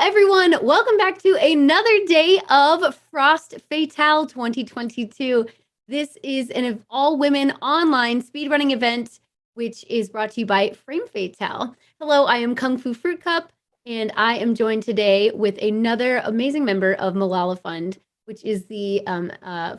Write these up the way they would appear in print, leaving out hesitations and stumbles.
everyone. Welcome back to another day of Frost Fatale 2022. This is an all-women online speedrunning event, which is brought to you by Frame Fatale. Hello, I am Kung Fu Fruit Cup, and I am joined today with another amazing member of Malala Fund, which is the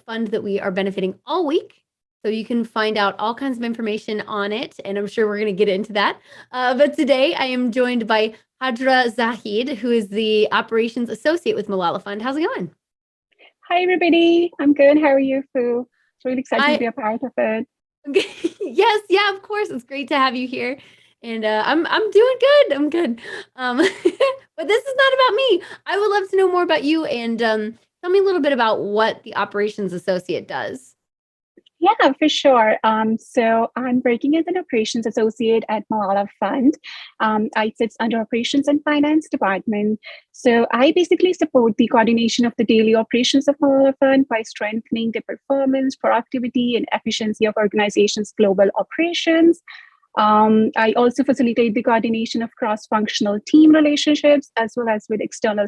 fund that we are benefiting all week. So you can find out all kinds of information on it, and I'm sure we're going to get into that. But today I am joined by Hajira Zahio, who is the operations associate with Malala Fund. How's it going? Hi, everybody. I'm good. How are you, Fu? It's really exciting to I be a part of it. yes, yeah, of course. It's great to have you here, and I'm doing good. I'm good. But this is not about me. I would love to know more about you and tell me a little bit about what the operations associate does. Yeah, for sure. So I'm working as an operations associate at Malala Fund. I sit under operations and finance department. So I basically support the coordination of the daily operations of Malala Fund by strengthening the performance, productivity, and efficiency of organizations' global operations. I also facilitate the coordination of cross-functional team relationships as well as with external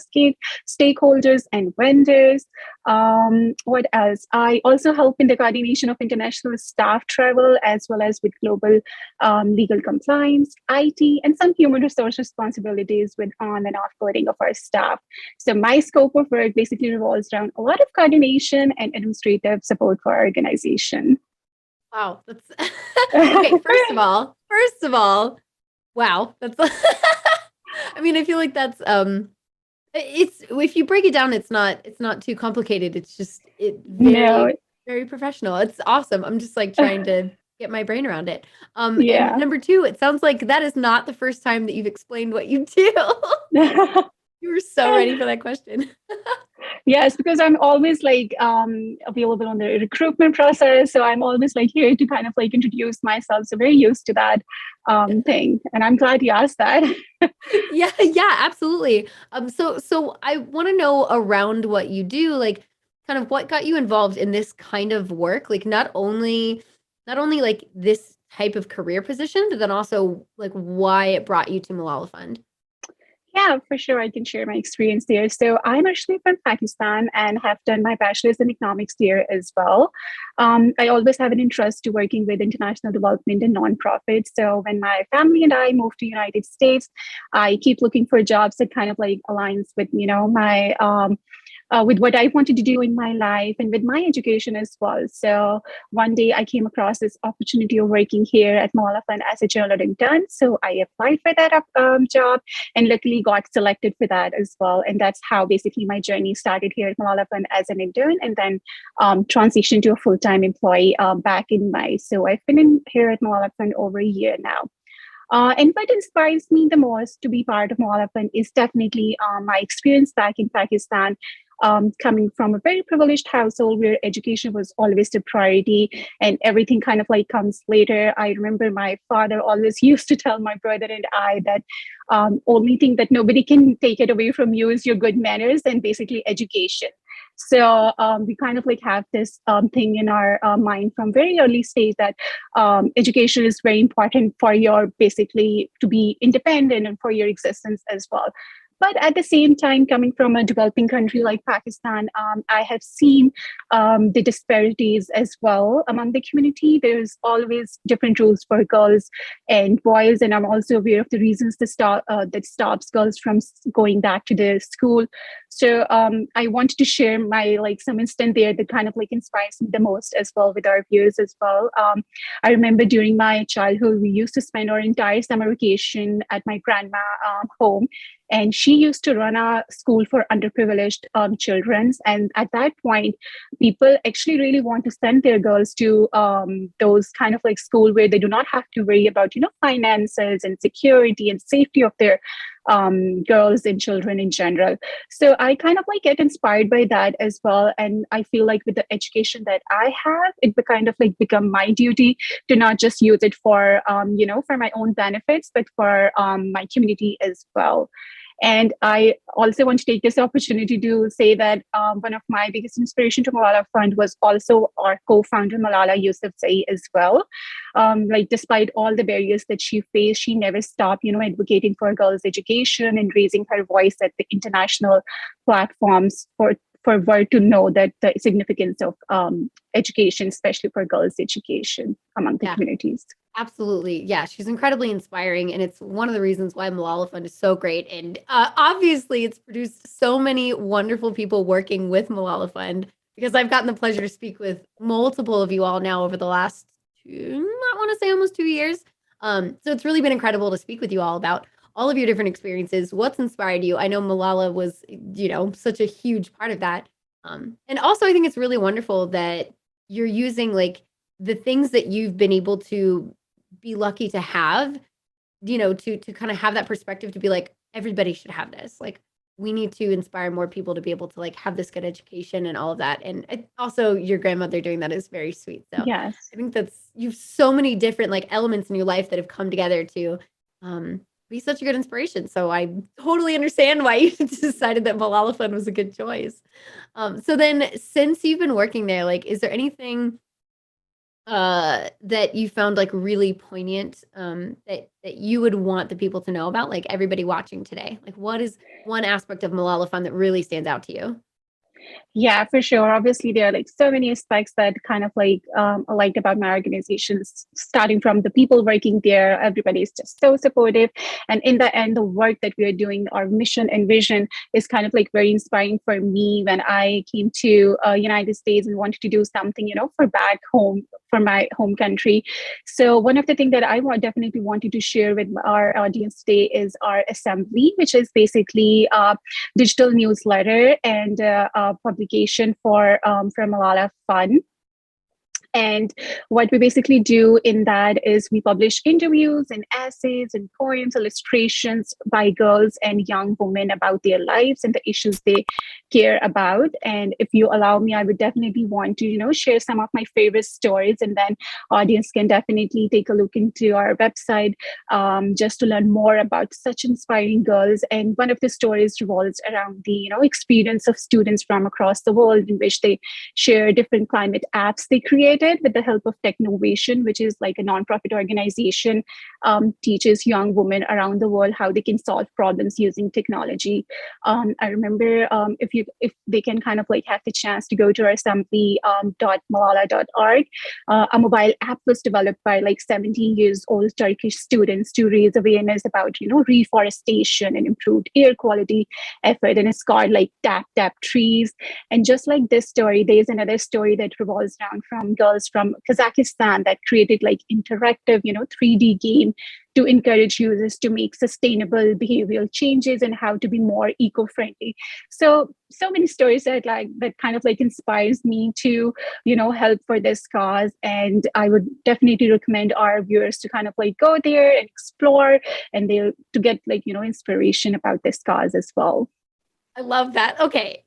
stakeholders and vendors. What else? I also help in the coordination of international staff travel as well as with global legal compliance, IT, and some human resource responsibilities with on and offboarding of our staff. So my scope of work basically revolves around a lot of coordination and administrative support for our organization. Wow, that's okay. First of all, wow, that's. I mean, I feel like that's it's if you break it down, it's not too complicated. It's just No, very professional. It's awesome. I'm just like trying to get my brain around it. And yeah. number two, it sounds like that is not the first time that you've explained what you do. You were so ready for that question. Yes, because I'm always like available on the recruitment process. So I'm always like here to kind of like introduce myself. So very used to that thing. And I'm glad you asked that. Yeah, yeah, absolutely. So I want to know around what you do, like kind of what got you involved in this kind of work, like not only like this type of career position, but then also like why it brought you to Malala Fund. Yeah, for sure. I can share my experience there. So I'm actually from Pakistan and have done my bachelor's in economics there as well. I always have an interest to working with international development and nonprofits. So when my family and I moved to United States, I keep looking for jobs that kind of like aligns with, my with what I wanted to do in my life and with my education as well. So one day I came across this opportunity of working here at Malala Fund as a journal intern. So I applied for that job and luckily got selected for that as well. And that's how basically my journey started here at Malala Fund as an intern and then transitioned to a full-time employee back in May. So I've been in here at Malala Fund over a year now. And what inspires me the most to be part of Malala Fund is definitely my experience back in Pakistan. Coming from a very privileged household where education was always the priority and everything kind of like comes later. I remember my father always used to tell my brother and I that only thing that nobody can take it away from you is your good manners and basically education. So we kind of like have this thing in our mind from very early stage that education is very important for your basically to be independent and for your existence as well. But at the same time, coming from a developing country like Pakistan, I have seen the disparities as well among the community. There's always different rules for girls and boys, and I'm also aware of the reasons that stops girls from going back to the school. So I wanted to share my like some instant there that kind of like inspires me the most as well with our viewers as well. I remember during my childhood, we used to spend our entire summer vacation at my grandma home, and she used to run a school for underprivileged children. And at that point, people actually really want to send their girls to those kind of like school where they do not have to worry about finances and security and safety of their girls and children in general. So I kind of like get inspired by that as well. And I feel like with the education that I have, kind of like become my duty to not just use it for, for my own benefits, but for my community as well. And I also want to take this opportunity to say that one of my biggest inspiration to Malala Fund was also our co-founder Malala Yousafzai as well. Like despite all the barriers that she faced, she never stopped, advocating for girls' education and raising her voice at the international platforms for world to know that the significance of education, especially for girls' education among the Yeah. communities. Absolutely. Yeah, she's incredibly inspiring. And it's one of the reasons why Malala Fund is so great. And obviously, it's produced so many wonderful people working with Malala Fund because I've gotten the pleasure to speak with multiple of you all now over the last I want to say almost 2 years. So it's really been incredible to speak with you all about all of your different experiences, what's inspired you. I know Malala was, such a huge part of that. And also, I think it's really wonderful that you're using like the things that you've been able to be lucky to have, to kind of have that perspective to be like, everybody should have this. Like, we need to inspire more people to be able to like have this good education and all of that. And also, your grandmother doing that is very sweet. So Yes. I think you've so many different like elements in your life that have come together to be such a good inspiration. So I totally understand why you decided that Malala Fund was a good choice. So then, since you've been working there, like, is there anything that you found, like, really poignant, that you would want the people to know about, like, everybody watching today? Like, what is one aspect of Malala Fund that really stands out to you? Yeah, for sure. Obviously, there are like so many aspects that kind of like I liked about my organizations, starting from the people working there. Everybody is just so supportive. And in the end, the work that we are doing, our mission and vision is kind of like very inspiring for me when I came to United States and wanted to do something, for back home, for my home country. So one of the things that definitely wanted to share with our audience today is our assembly, which is basically digital newsletter and publication for Malala Fund. And what we basically do in that is we publish interviews and essays and poems, illustrations by girls and young women about their lives and the issues they care about. And if you allow me, I would definitely want to, share some of my favorite stories, and then audience can definitely take a look into our website just to learn more about such inspiring girls. And one of the stories revolves around the, experience of students from across the world in which they share different climate apps they created with the help of Technovation, which is like a nonprofit organization, teaches young women around the world how they can solve problems using technology. I remember if they can kind of like have the chance to go to our assembly .malala.org, a mobile app was developed by like 17 years old Turkish students to raise awareness about reforestation and improved air quality effort, and it's called like Tap Tap Trees. And just like this story, there's another story that revolves around from girls from Kazakhstan that created like interactive, 3D game to encourage users to make sustainable behavioral changes and how to be more eco-friendly. So many stories that kind of like inspires me to, help for this cause. And I would definitely recommend our viewers to kind of like go there and explore, and they'll to get like, inspiration about this cause as well. I love that. Okay,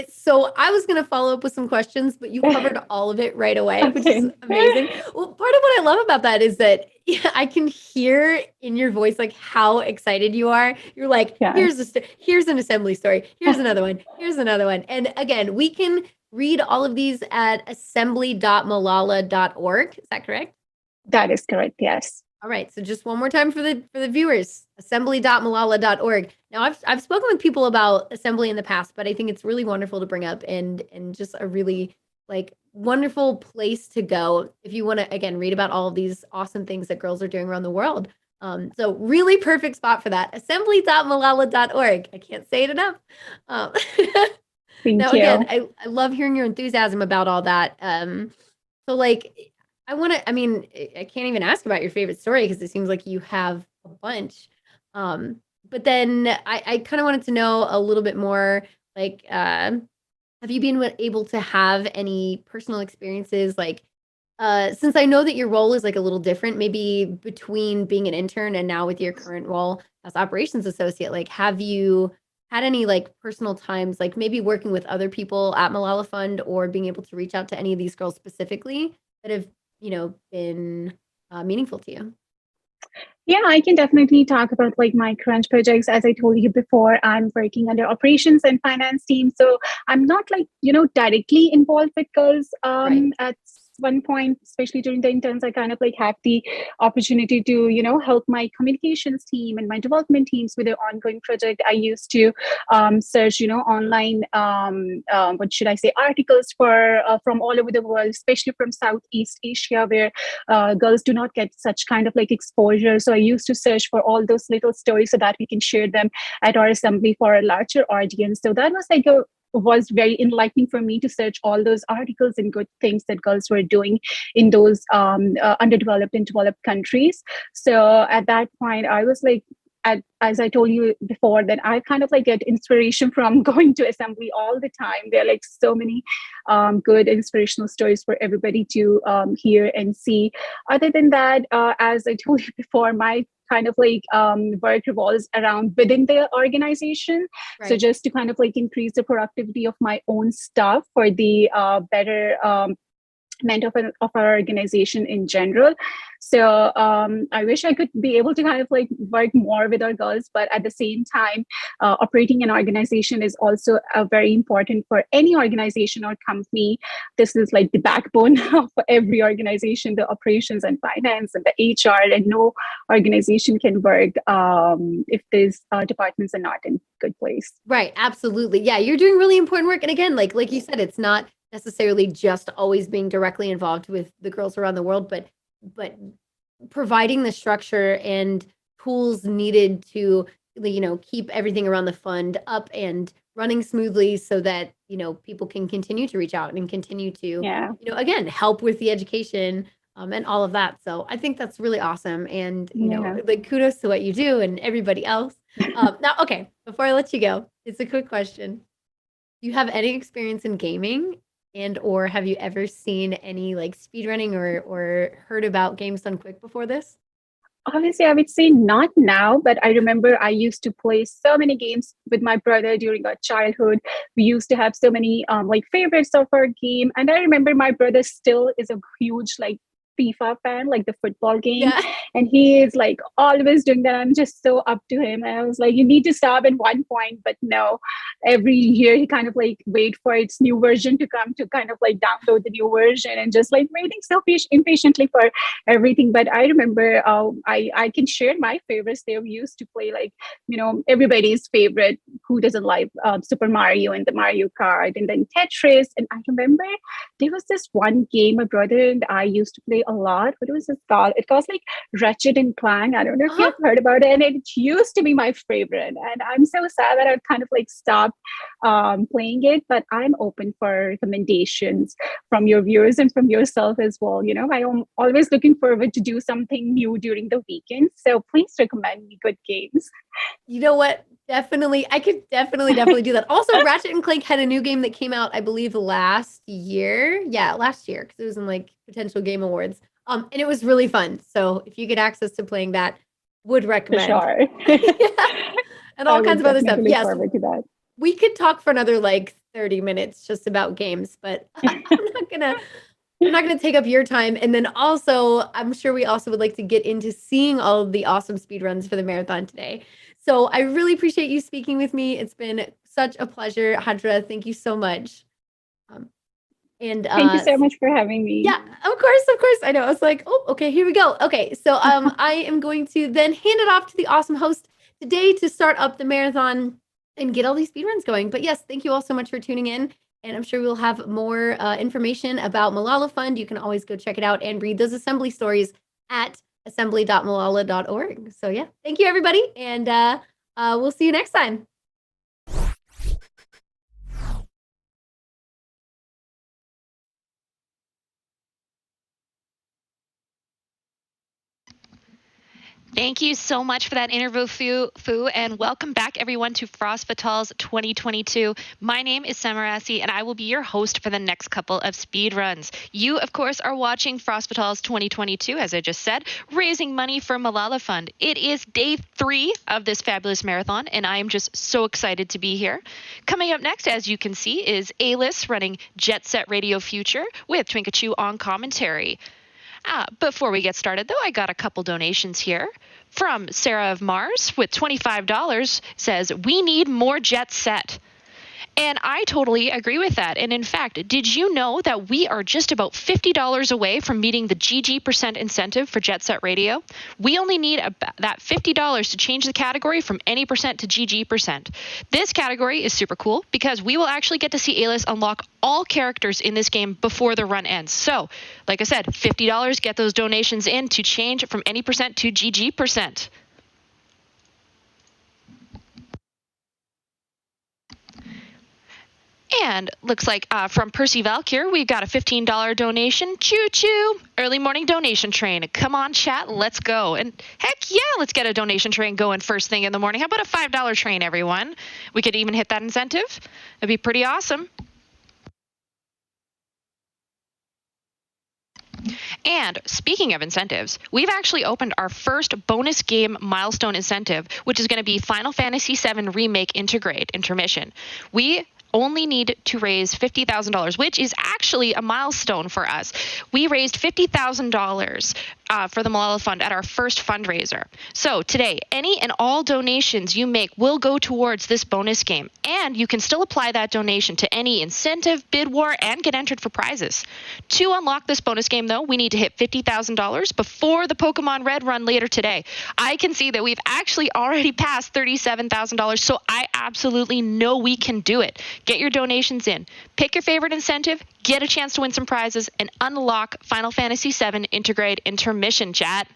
so I was gonna follow up with some questions, but you covered all of it right away, which is Okay. amazing. Well, part of what I love about that is that yeah, I can hear in your voice like how excited you are. You're like, Yes. here's an assembly story. Here's another one. Here's another one. And again, we can read all of these at assembly.malala.org. Is that correct? That is correct. Yes. All right. So just one more time for the viewers, assembly.malala.org. Now I've spoken with people about assembly in the past, but I think it's really wonderful to bring up and just a really like wonderful place to go if you want to again read about all of these awesome things that girls are doing around the world. So really perfect spot for that. Assembly.malala.org. I can't say it enough. Um, Thank now again, you. I love hearing your enthusiasm about all that. So like I mean, I can't even ask about your favorite story because it seems like you have a bunch. But then I kind of wanted to know a little bit more like, have you been able to have any personal experiences like, since I know that your role is like a little different, maybe between being an intern and now with your current role as operations associate, like, have you had any like personal times, like maybe working with other people at Malala Fund or being able to reach out to any of these girls specifically that have been meaningful to you? Yeah, I can definitely talk about like my current projects. As I told you before, I'm working under operations and finance team. So I'm not like, directly involved with girls Right. at one point, especially during the interns, I kind of like have the opportunity to, help my communications team and my development teams with their ongoing project. I used to search, online, what should I say, articles for from all over the world, especially from Southeast Asia, where girls do not get such kind of like exposure. So I used to search for all those little stories so that we can share them at our assembly for a larger audience. So that was very enlightening for me to search all those articles and good things that girls were doing in those underdeveloped and developed countries. So at that point, I was like, as I told you before, that I kind of like get inspiration from going to assembly all the time. There are like so many good inspirational stories for everybody to hear and see. Other than that, as I told you before, my kind of like work revolves around within the organization. So Right. just to kind of like increase the productivity of my own staff for the better meant of our organization in general. So I wish I could be able to kind of like work more with our girls, but at the same time, operating an organization is also very important for any organization or company. This is like the backbone of every organization, the operations and finance and the HR, and no organization can work if these departments are not in good place. Right. Absolutely. Yeah, you're doing really important work. And again, like you said, it's not necessarily just always being directly involved with the girls around the world, but providing the structure and tools needed to keep everything around the fund up and running smoothly so that people can continue to reach out and continue to Yeah. again help with the education and all of that. So I think that's really awesome, and Yeah. like kudos to what you do and everybody else. Now, okay, before I let you go, it's a quick question. Do you have any experience in gaming, and or have you ever seen any like speedrunning or heard about games done quick before this? Honestly, I would say not now, but I remember I used to play so many games with my brother during our childhood. We used to have so many like favorites of our game, and I remember my brother still is a huge like FIFA fan, like the football game, Yeah. and he is like always doing that. I'm just so up to him, and I was like, you need to stop at one point, but no. Every year he kind of like wait for its new version to come to kind of like download the new version and just like waiting so impatiently for everything. But I remember I can share my favorites there. We used to play like, everybody's favorite. Who doesn't like Super Mario and the Mario Kart and then Tetris? And I remember there was this one game my brother and I used to play a lot. What was it called? It was like Ratchet and Clank. I don't know if you Uh-huh. have heard about it. And it used to be my favorite. And I'm so sad that I kind of like stopped playing it. But I'm open for recommendations from your viewers and from yourself as well. I am always looking forward to do something new during the weekend. So please recommend me good games. You know what? Definitely, I could definitely do that. Also, Ratchet and Clank had a new game that came out, I believe, last year. Yeah, last year because it was in like potential game awards. And it was really fun. So if you get access to playing that, would For recommend. sure. Yeah, and I all kinds would of other stuff. definitely look Yes, forward to that. we could talk for another like 30 minutes just about games, but I'm not gonna take up your time. And then also, I'm sure we also would like to get into seeing all of the awesome speed runs for the marathon today. So I really appreciate you speaking with me. It's been such a pleasure, Hajra. Thank you so much. Um, and Thank you so much for having me. yeah, of course. I know. I was like, oh, okay, here we go. Okay, so I am going to then hand it off to the awesome host today to start up the marathon and get all these speed runs going. But yes, thank you all so much for tuning in. And I'm sure we'll have more information about Malala Fund. You can always go check it out and read those assembly stories at assembly.malala.org. So yeah, thank you everybody, and we'll see you next time. Thank you so much for that interview, Fu, and welcome back everyone to Frost Vital's 2022. My name is Samarasi, and I will be your host for the next couple of speed runs. You, of course, are watching Frost Vital's 2022, as I just said, raising money for Malala Fund. It is day 3 of this fabulous marathon, and I am just so excited to be here. Coming up next, as you can see, is A-List running Jet Set Radio Future with Twinkachu on commentary. Before we get started, though, I got a couple donations here. From Sarah of Mars with $25 says, "We need more Jet Set." And I totally agree with that. And in fact, did you know that we are just about $50 away from meeting the GG% incentive for Jet Set Radio? We only need that $50 to change the category from any percent to GG%. This category is super cool because we will actually get to see A-List unlock all characters in this game before the run ends. So, like I said, $50, get those donations in to change from any percent to GG%. And looks like from Percy Valkyr, we've got a $15 donation. Choo-choo! Early morning donation train. Come on, chat, let's go. And heck yeah, let's get a donation train going first thing in the morning. How about a $5 train, everyone? We could even hit that incentive. That'd be pretty awesome. And speaking of incentives, we've actually opened our first bonus game milestone incentive, which is going to be Final Fantasy VII Remake Intergrade Intermission. We only need to raise $50,000, which is actually a milestone for us. We raised $50,000 for the Malala Fund at our first fundraiser. So today, any and all donations you make will go towards this bonus game, and you can still apply that donation to any incentive, bid war, and get entered for prizes. To unlock this bonus game, though, we need to hit $50,000 before the Pokemon Red run later today. I can see that we've actually already passed $37,000, so I absolutely know we can do it. Get your donations in. Pick your favorite incentive, get a chance to win some prizes, and unlock Final Fantasy VII Intergrade Intermission, chat.